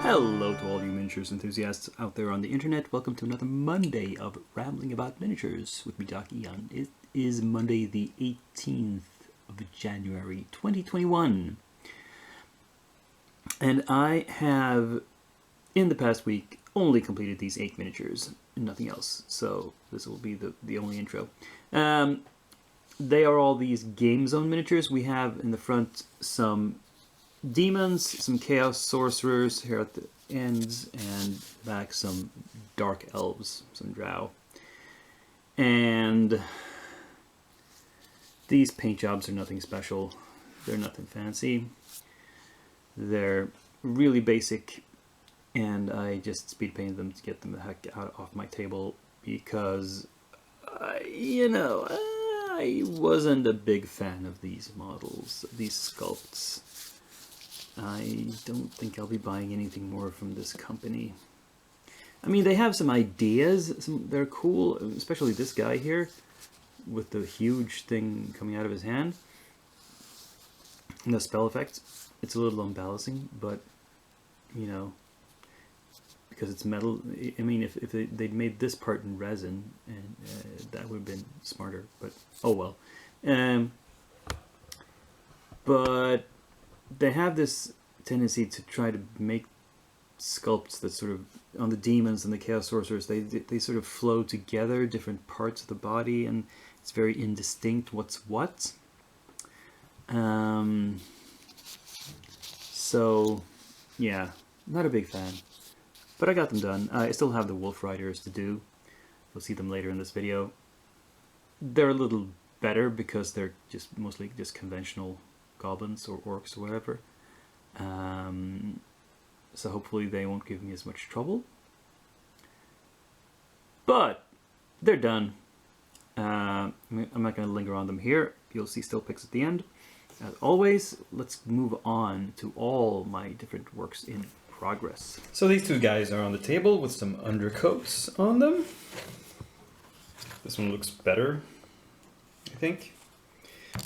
Hello to all you miniatures enthusiasts out there on the internet. Welcome to another Monday of Rambling About Miniatures with me, Doc Eon. It is Monday the 18th of January 2021. And I have, in the past week, only completed these 8 miniatures and nothing else. So this will be the only intro. They are all these Game Zone miniatures. We have in the front some demons, some chaos sorcerers here at the ends, and back some dark elves, some drow. And these paint jobs are nothing special. They're nothing fancy. They're really basic, and I just speed painted them to get them the heck off my table because, I wasn't a big fan of these models, these sculpts. I don't think I'll be buying anything more from this company. I mean, they have some ideas. They're cool, especially this guy here with the huge thing coming out of his hand. And the spell effect, it's a little unbalancing, but, because it's metal. I mean, if they'd made this part in resin, and that would have been smarter, but oh well. But they have this tendency to try to make sculpts that sort of, on the demons and the chaos sorcerers, they sort of flow together, different parts of the body, and it's very indistinct what's what. So, yeah, not a big fan. But I got them done. I still have the Wolf Riders to do. You'll see them later in this video. They're a little better because they're just mostly just conventional goblins or orcs or whatever. So hopefully they won't give me as much trouble. But they're done. I'm not going to linger on them here. You'll see still pics at the end. As always, let's move on to all my different works in progress. So these two guys are on the table with some undercoats on them. This one looks better, I think.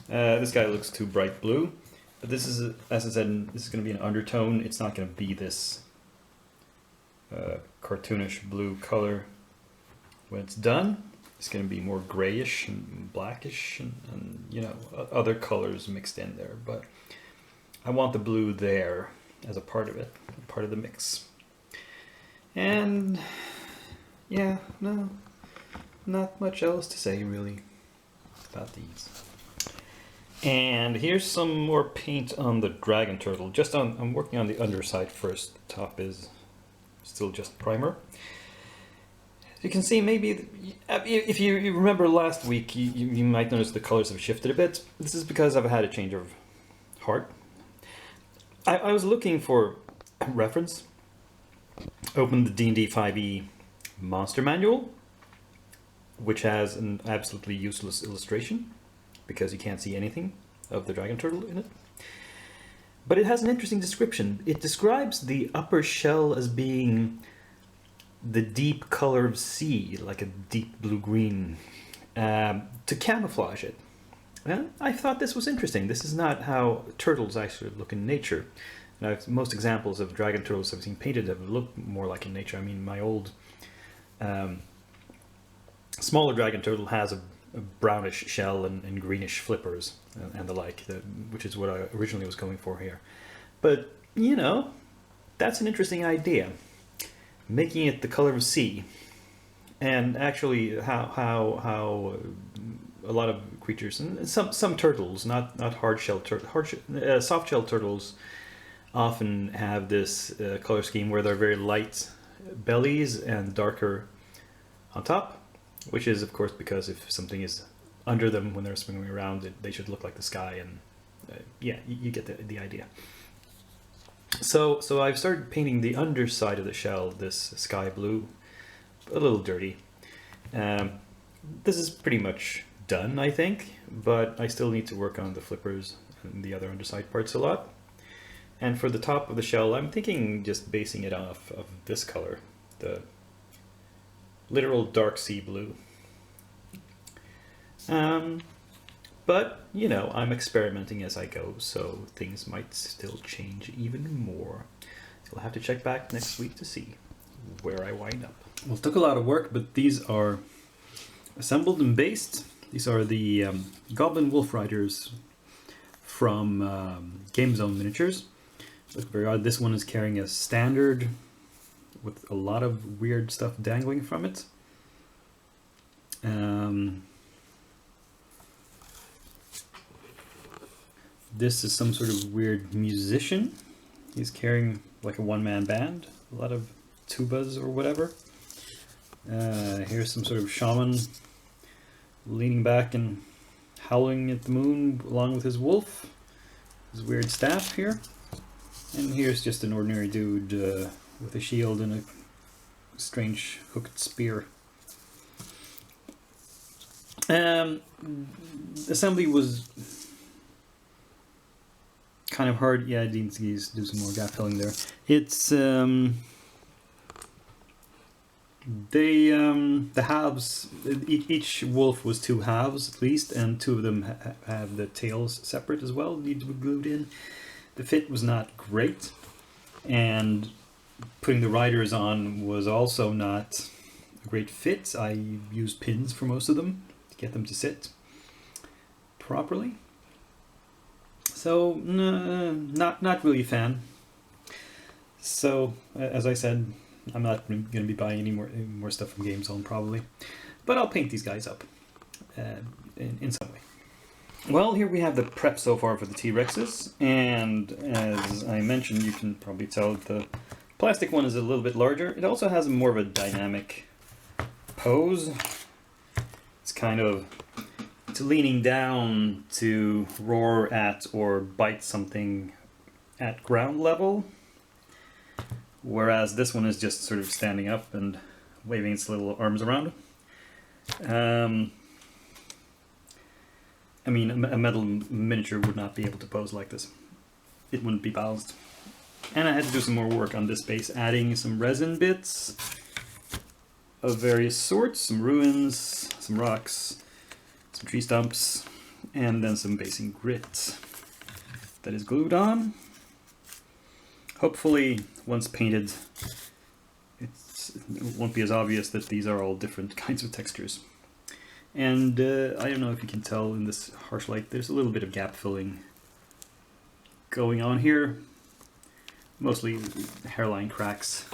This guy looks too bright blue. But this is, as I said, this is going to be an undertone. It's not going to be this cartoonish blue color when it's done. It's going to be more grayish and blackish and other colors mixed in there. But I want the blue there as a part of it, part of the mix. And yeah, no, not much else to say really about these. And here's some more paint on the dragon turtle. I'm working on the underside first. The top is still just primer. As you can see, maybe if you remember last week, you might notice the colors have shifted a bit. This is because I've had a change of heart. I was looking for a reference. Opened the D&D 5e monster manual, which has an absolutely useless illustration, because you can't see anything of the dragon turtle in it. But it has an interesting description. It describes the upper shell as being the deep color of sea, like a deep blue-green, to camouflage it. And I thought this was interesting. This is not how turtles actually look in nature. Most examples of dragon turtles I've seen painted have looked more like in nature. I mean, my old smaller dragon turtle has a brownish shell and greenish flippers and the like, which is what I originally was going for here. But, that's an interesting idea. Making it the color of sea. And actually how a lot of creatures, and some turtles, not hard-shelled turtles, soft-shelled turtles often have this color scheme where they're very light bellies and darker on top. Which is, of course, because if something is under them when they're swimming around, they should look like the sky, and yeah, you get the idea. So I've started painting the underside of the shell, this sky blue, a little dirty. This is pretty much done, I think, but I still need to work on the flippers and the other underside parts a lot. And for the top of the shell, I'm thinking just basing it off of this color, the literal dark sea blue. But, I'm experimenting as I go, so things might still change even more. I'll have to check back next week to see where I wind up. Well, it took a lot of work, but these are assembled and based. These are the Goblin Wolf Riders from Game Zone Miniatures. Look very odd. This one is carrying a standard with a lot of weird stuff dangling from it. This is some sort of weird musician. He's carrying like a one-man band, a lot of tubas or whatever. Here's some sort of shaman leaning back and howling at the moon along with his wolf. His weird staff here. And here's just an ordinary dude with a shield and a strange hooked spear. Assembly was kind of hard. Yeah, I need to do some more gap filling there. It's the halves. Each wolf was 2 halves at least, and 2 of them have the tails separate as well. Need to be glued in. The fit was not great, and putting the riders on was also not a great fit. I used pins for most of them to get them to sit properly. So not really a fan. So as I said, I'm not going to be buying any more stuff from Game Zone probably, but I'll paint these guys up in some way. Well, here we have the prep so far for the T-Rexes, and as I mentioned, you can probably tell the plastic one is a little bit larger. It also has more of a dynamic pose. It's kind of leaning down to roar at or bite something at ground level, whereas this one is just sort of standing up and waving its little arms around. I mean, a metal miniature would not be able to pose like this. It wouldn't be balanced. And I had to do some more work on this base, adding some resin bits of various sorts, some ruins, some rocks, some tree stumps, and then some basing grit that is glued on. Hopefully, once painted, it won't be as obvious that these are all different kinds of textures. And I don't know if you can tell in this harsh light, there's a little bit of gap filling going on here. Mostly hairline cracks.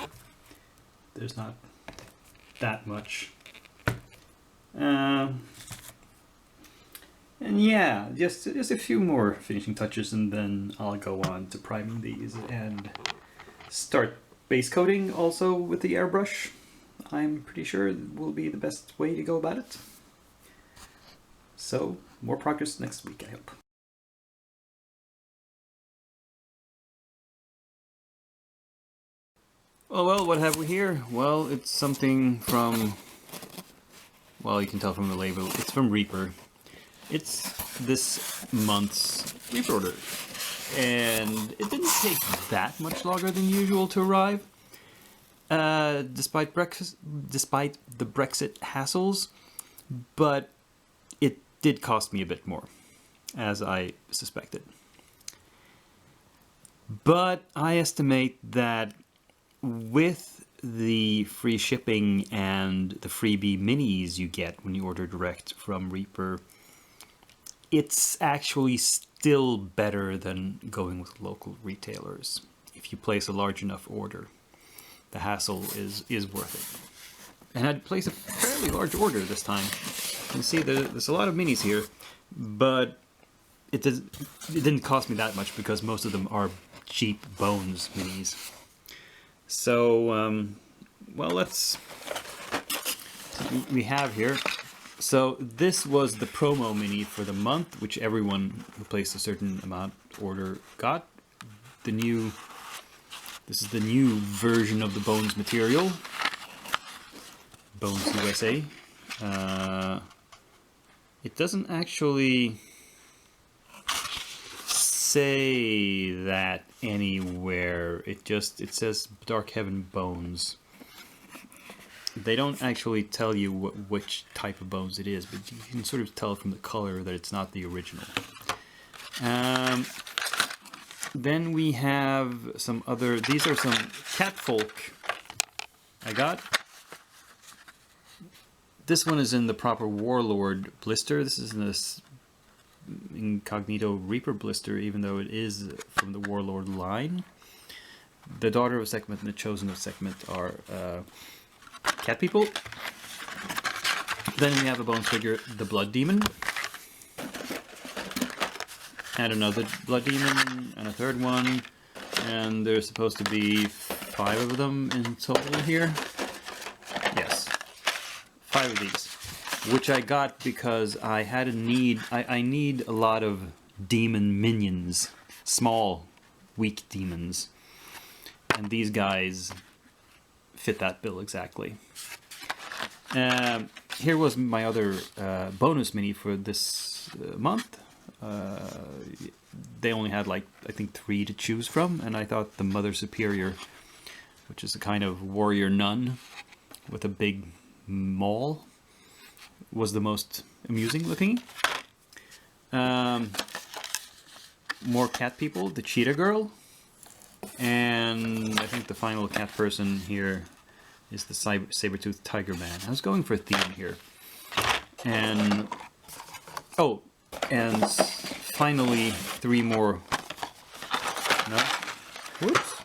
There's not that much. And yeah, just a few more finishing touches, and then I'll go on to priming these and start base coating also with the airbrush. I'm pretty sure it will be the best way to go about it. So, more progress next week, I hope. Oh well, what have we here? Well, it's something from, well, you can tell from the label, it's from Reaper. It's this month's Reaper order, and it didn't take that much longer than usual to arrive, despite the Brexit hassles, but it did cost me a bit more, as I suspected. But I estimate that with the free shipping and the freebie minis you get when you order direct from Reaper, it's actually still better than going with local retailers. If you place a large enough order, the hassle is worth it. And I'd placed a fairly large order this time. You can see there's a lot of minis here, but it didn't cost me that much because most of them are cheap Bones minis. So, well, we have here. So this was the promo mini for the month, which everyone who placed a certain amount order got. This is the new version of the Bones material. Bones USA. It doesn't actually say that anywhere. It says Dark Heaven Bones. They don't actually tell you which type of bones it is, but you can sort of tell from the color that it's not the original. Then we have some other, these are some catfolk I got. This one is in the proper Warlord blister. This is in this Incognito Reaper blister, even though it is from the Warlord line. The Daughter of Sekhmet and the Chosen of Sekhmet are cat people. Then we have a Bones figure, the Blood Demon. And another Blood Demon, and a third one. And there's supposed to be 5 of them in total here. Yes, 5 of these. Which I got because I had a need, I need a lot of demon minions. Small, weak demons. And these guys fit that bill exactly. Here was my other bonus mini for this month. They only had, like, I think 3 to choose from, and I thought the Mother Superior, which is a kind of warrior nun with a big maul, was the most amusing looking. More cat people, the Cheetah Girl, and I think the final cat person here is the Saber-toothed Tiger Man. I was going for a theme here. And, oh, and finally 3 more, no, whoops.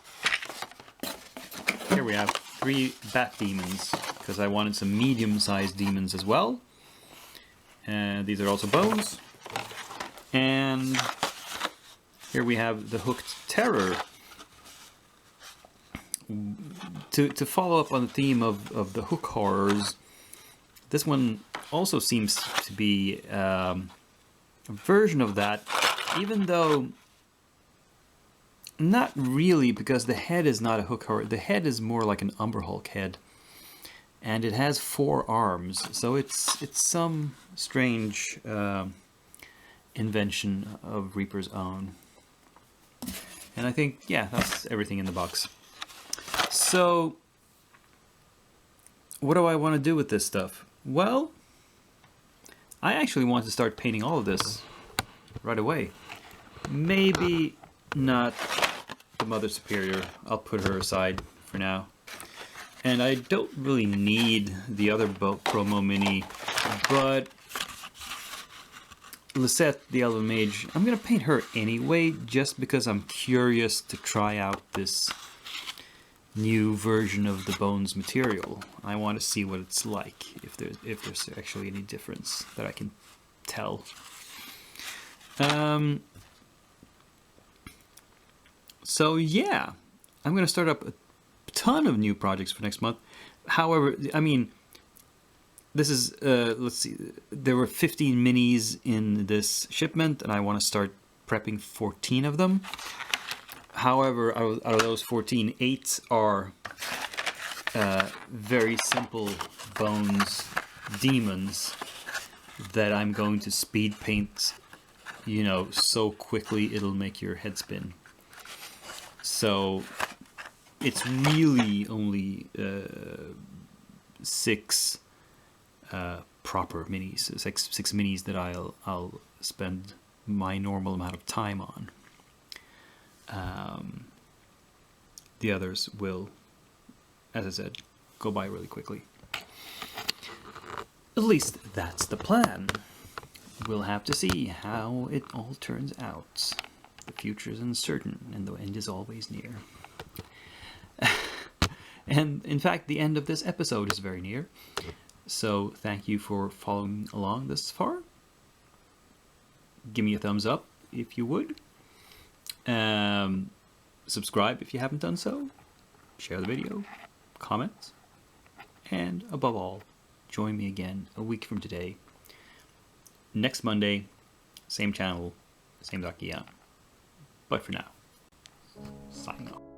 Here we have 3 bat demons, because I wanted some medium-sized demons as well. And these are also bones. And here we have the Hooked Terror. To follow up on the theme of the hook horrors, this one also seems to be a version of that, even though not really, because the head is not a hook horror. The head is more like an Umber Hulk head, and it has 4 arms, so it's some strange invention of Reaper's own. And I think, yeah, that's everything in the box. So, what do I want to do with this stuff? Well, I actually want to start painting all of this right away. Maybe not the Mother Superior. I'll put her aside for now. And I don't really need the other promo mini, but Lisette, the Elven Mage, I'm going to paint her anyway, just because I'm curious to try out this new version of the Bones material. I want to see what it's like, if there's actually any difference that I can tell. So yeah, I'm going to start up a ton of new projects for next month. However, I mean, this is, let's see, there were 15 minis in this shipment, and I want to start prepping 14 of them. However, out of those 14, 8 are very simple Bones demons that I'm going to speed paint, you know, so quickly it'll make your head spin. So it's really only 6 proper minis, 6 minis that I'll spend my normal amount of time on. The others will, as I said, go by really quickly. At least that's the plan. We'll have to see how it all turns out. The future is uncertain, and the end is always near. And in fact, the end of this episode is very near. So thank you for following along this far. Give me a thumbs up if you would. Subscribe if you haven't done so. Share the video. Comment. And above all, join me again a week from today. Next Monday, same channel, same Dakia. But for now, signing off.